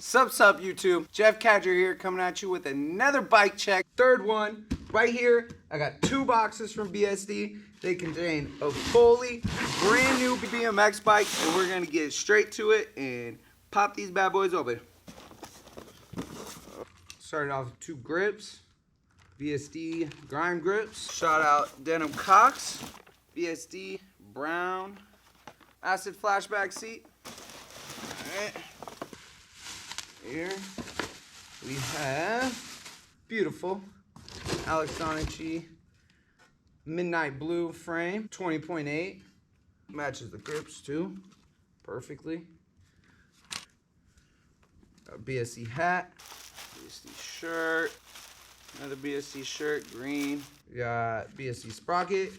Sup YouTube, Jeff Cadger here coming at you with another bike check. Third one, right here. I got 2 boxes from BSD. They contain a fully brand new BMX bike, and we're gonna get straight to it and pop these bad boys open. Started off with 2 grips, BSD GRIME grips. Shout out Denim Cox, BSD brown acid flashback seat. All right. Here we have beautiful Alex Donnici midnight blue frame, 20.8, matches the grips too perfectly. Got a BSD hat, BSD shirt, another BSD shirt, green. We got BSD sprocket,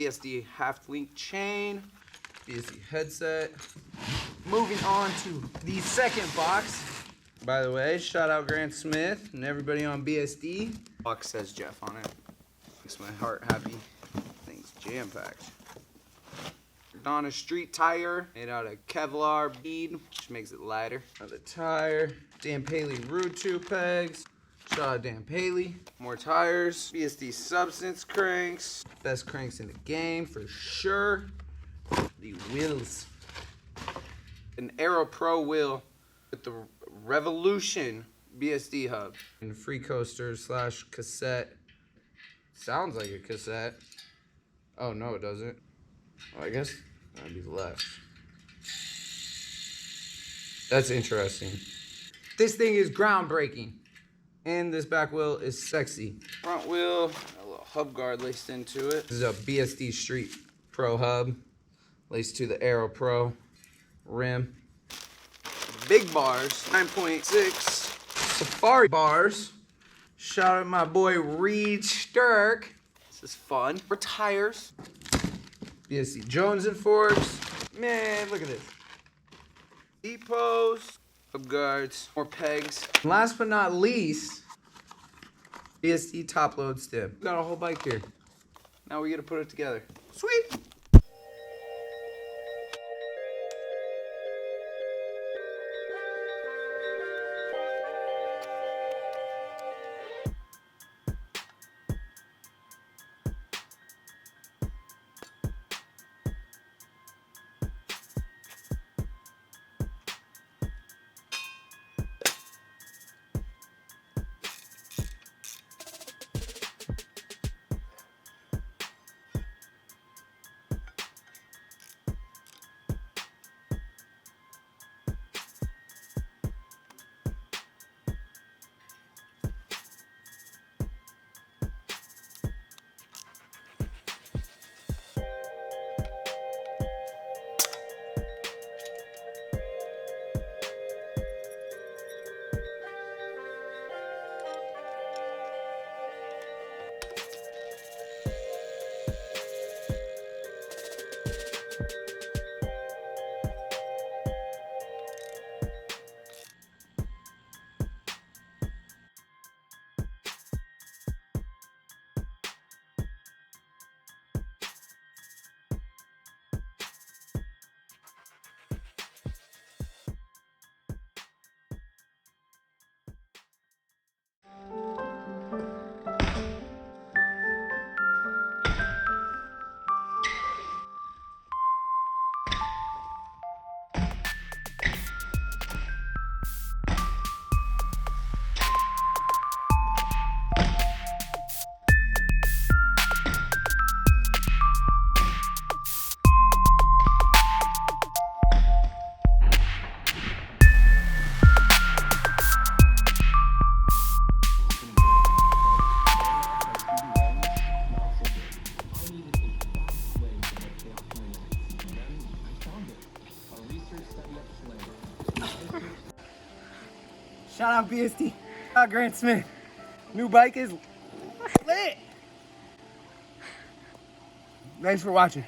BSD HALFLINK chain, BSD headset. Moving on to the second box. By the way, shout out Grant Smith and everybody on BSD. Box says Jeff on it. Makes my heart happy. Thing's jam-packed. DONNASTREET tire made out of KEVLAR BEAD, which makes it lighter. Another tire. Dan Paley Root 2 pegs. Shout out Dan Paley. More tires. BSD Substance cranks. Best cranks in the game for sure. The wheels. An AERO Pro wheel with the Revolution BSD hub. And free coaster / cassette. Sounds like a cassette. Oh no, it doesn't. Oh, I guess that'd be left. That's interesting. This thing is groundbreaking. And this back wheel is sexy. Front wheel, a little hub guard laced into it. This is a BSD Street Pro hub. Laced to the AERO Pro rim. Big bars, 9.6 Safari bars. Shout out my boy Reed Sturck. This is fun. For tires, BSD JONESIN forks. Man, look at this. SEATPOST, hub guards, more pegs. Last but not least, BSD top load stem. Got a whole bike here. Now we get to put it together. Sweet. Shout out BSD. Shout out Grant Smith. New bike is lit. Thanks for watching.